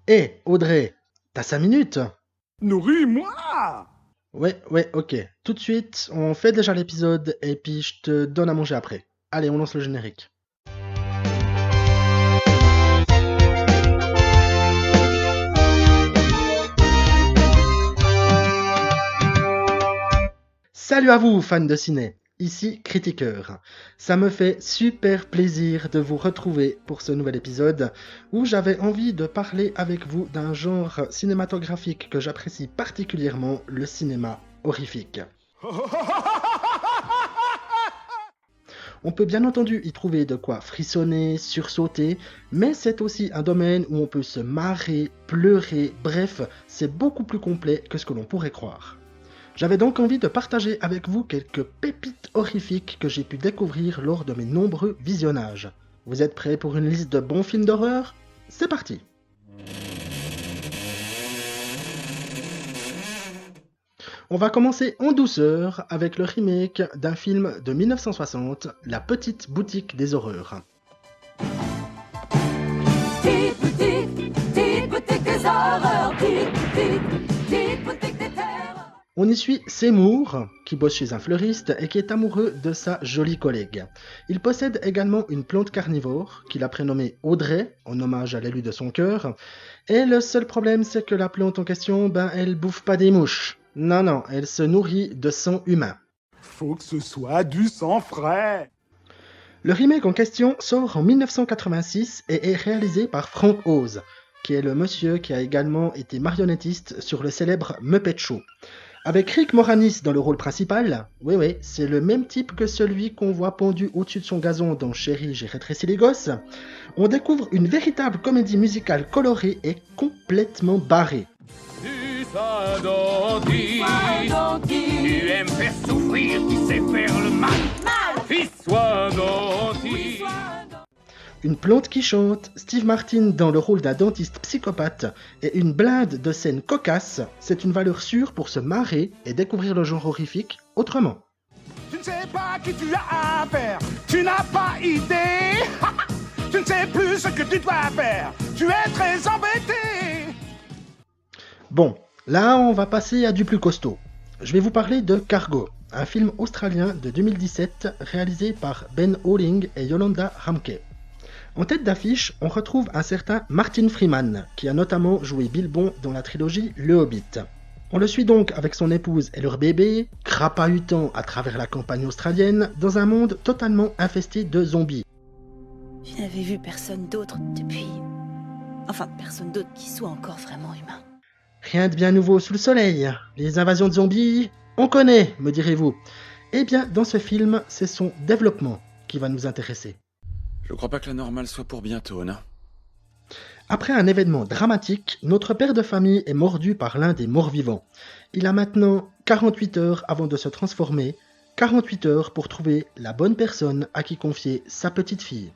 Hé, Audrey, t'as 5 minutes? Nourris-moi! Ouais, ok. Tout de suite, on fait déjà l'épisode et puis je te donne à manger après. Allez, on lance le générique. Salut à vous, fans de ciné. Ici Critiqueur. Ça me fait super plaisir de vous retrouver pour ce nouvel épisode où j'avais envie de parler avec vous d'un genre cinématographique que j'apprécie particulièrement, le cinéma horrifique. On peut bien entendu y trouver de quoi frissonner, sursauter, mais c'est aussi un domaine où on peut se marrer, pleurer, bref, c'est beaucoup plus complet que ce que l'on pourrait croire. J'avais donc envie de partager avec vous quelques pépites horrifiques que j'ai pu découvrir lors de mes nombreux visionnages. Vous êtes prêts pour une liste de bons films d'horreur? C'est parti! On va commencer en douceur avec le remake d'un film de 1960, La Petite Boutique des Horreurs. Petite boutique des horreurs, petite boutique des terreurs. On y suit Seymour, qui bosse chez un fleuriste et qui est amoureux de sa jolie collègue. Il possède également une plante carnivore, qu'il a prénommée Audrey, en hommage à l'élu de son cœur. Et le seul problème, c'est que la plante en question, elle bouffe pas des mouches. Non, elle se nourrit de sang humain. Faut que ce soit du sang frais. Le remake en question sort en 1986 et est réalisé par Frank Oz, qui est le monsieur qui a également été marionnettiste sur le célèbre Muppet Show. Avec Rick Moranis dans le rôle principal, oui, c'est le même type que celui qu'on voit pendu au-dessus de son gazon dans Chérie, j'ai rétréci les gosses, on découvre une véritable comédie musicale colorée et complètement barrée. Tu sois un dentiste, tu aimes faire souffrir, tu sais faire le mal. Fils, sois un dentiste. Une plante qui chante, Steve Martin dans le rôle d'un dentiste psychopathe et une blinde de scènes cocasses, c'est une valeur sûre pour se marrer et découvrir le genre horrifique autrement. Tu ne sais pas qui tu as affaire, tu n'as pas idée. Tu ne sais plus ce que tu dois faire, tu es très embêté. Bon, là on va passer à du plus costaud. Je vais vous parler de Cargo, un film australien de 2017 réalisé par Ben Howling et Yolanda Ramke. En tête d'affiche, on retrouve un certain Martin Freeman, qui a notamment joué Bilbon dans la trilogie Le Hobbit. On le suit donc avec son épouse et leur bébé, crapahutant à travers la campagne australienne, dans un monde totalement infesté de zombies. Je n'avais vu personne d'autre depuis... Enfin, personne d'autre qui soit encore vraiment humain. Rien de bien nouveau sous le soleil. Les invasions de zombies, on connaît, me direz-vous. Eh bien, dans ce film, c'est son développement qui va nous intéresser. Je crois pas que la normale soit pour bientôt, non? Après un événement dramatique, notre père de famille est mordu par l'un des morts-vivants. Il a maintenant 48 heures avant de se transformer, 48 heures pour trouver la bonne personne à qui confier sa petite fille.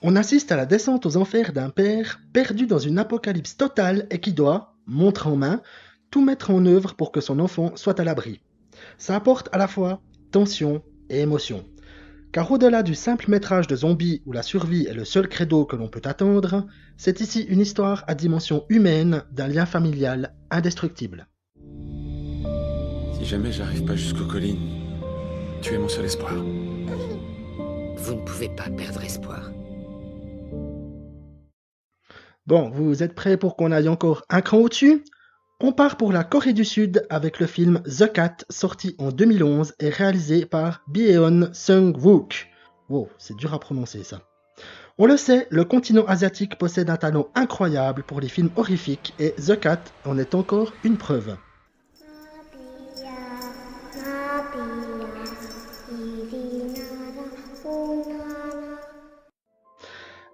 On assiste à la descente aux enfers d'un père perdu dans une apocalypse totale et qui doit, montre en main, tout mettre en œuvre pour que son enfant soit à l'abri. Ça apporte à la fois tension et émotion. Car au-delà du simple métrage de zombies où la survie est le seul credo que l'on peut attendre, c'est ici une histoire à dimension humaine d'un lien familial indestructible. Si jamais j'arrive pas jusqu'aux collines, tu es mon seul espoir. Vous ne pouvez pas perdre espoir. Bon, vous êtes prêts pour qu'on aille encore un cran au-dessus ? On part pour la Corée du Sud avec le film The Cat, sorti en 2011 et réalisé par Byeon Sung-wook. Wow, c'est dur à prononcer ça. On le sait, le continent asiatique possède un talent incroyable pour les films horrifiques et The Cat en est encore une preuve.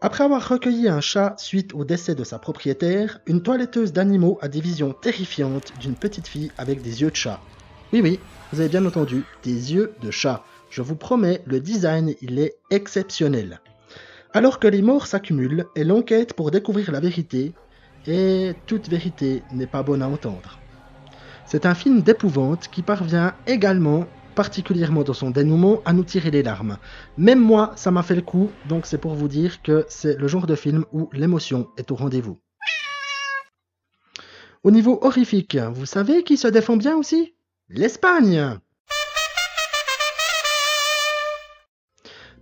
Après avoir recueilli un chat suite au décès de sa propriétaire, une toiletteuse d'animaux a des visions terrifiantes d'une petite fille avec des yeux de chat. Oui, vous avez bien entendu, des yeux de chat. Je vous promets, le design, il est exceptionnel. Alors que les morts s'accumulent, elle enquête pour découvrir la vérité, et toute vérité n'est pas bonne à entendre. C'est un film d'épouvante qui parvient également, particulièrement dans son dénouement, à nous tirer les larmes. Même moi, ça m'a fait le coup, donc c'est pour vous dire que c'est le genre de film où l'émotion est au rendez-vous. Au niveau horrifique, vous savez qui se défend bien aussi? L'Espagne!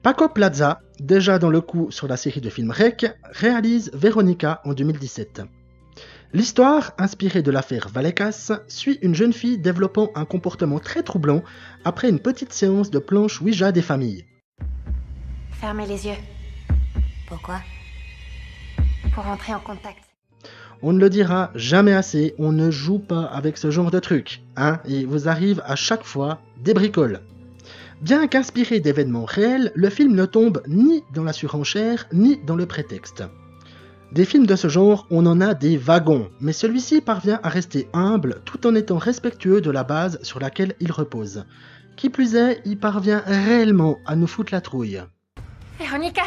Paco Plaza, déjà dans le coup sur la série de films REC, réalise Veronica en 2017. L'histoire, inspirée de l'affaire Vallecas, suit une jeune fille développant un comportement très troublant après une petite séance de planche Ouija des familles. Fermez les yeux. Pourquoi? Pour entrer en contact. On ne le dira jamais assez, on ne joue pas avec ce genre de truc, hein, et vous arrive à chaque fois des bricoles. Bien qu'inspiré d'événements réels, le film ne tombe ni dans la surenchère, ni dans le prétexte. Des films de ce genre, on en a des wagons, mais celui-ci parvient à rester humble tout en étant respectueux de la base sur laquelle il repose. Qui plus est, il parvient réellement à nous foutre la trouille. Véronica!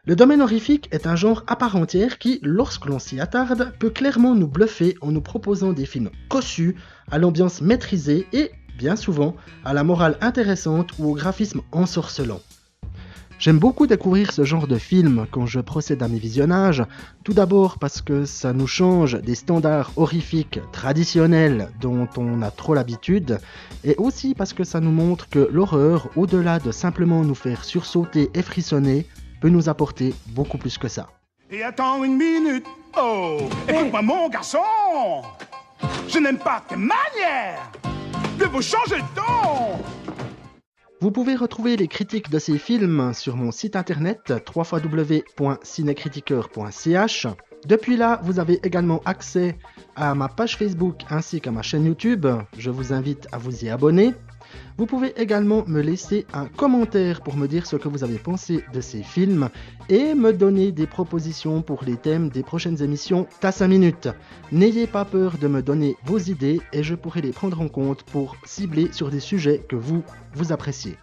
Le domaine horrifique est un genre à part entière qui, lorsque l'on s'y attarde, peut clairement nous bluffer en nous proposant des films cossus, à l'ambiance maîtrisée et, bien souvent, à la morale intéressante ou au graphisme ensorcelant. J'aime beaucoup découvrir ce genre de film quand je procède à mes visionnages, tout d'abord parce que ça nous change des standards horrifiques traditionnels dont on a trop l'habitude, et aussi parce que ça nous montre que l'horreur, au-delà de simplement nous faire sursauter et frissonner, peut nous apporter beaucoup plus que ça. Et attends une minute. Oh, écoute-moi mon garçon. Je n'aime pas tes manières. Il faut changer de ton. Vous pouvez retrouver les critiques de ces films sur mon site internet www.cinecritiqueur.ch. Depuis là, vous avez également accès à ma page Facebook ainsi qu'à ma chaîne YouTube. Je vous invite à vous y abonner. Vous pouvez également me laisser un commentaire pour me dire ce que vous avez pensé de ces films et me donner des propositions pour les thèmes des prochaines émissions TAS 5 minutes. N'ayez pas peur de me donner vos idées et je pourrai les prendre en compte pour cibler sur des sujets que vous appréciez.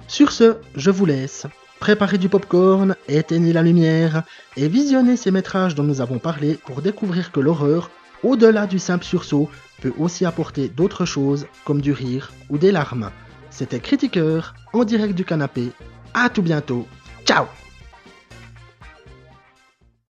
Sur ce, je vous laisse. Préparez du popcorn, éteignez la lumière et visionnez ces métrages dont nous avons parlé pour découvrir que l'horreur, au-delà du simple sursaut, peut aussi apporter d'autres choses comme du rire ou des larmes. C'était Critiqueur, en direct du canapé. À tout bientôt. Ciao!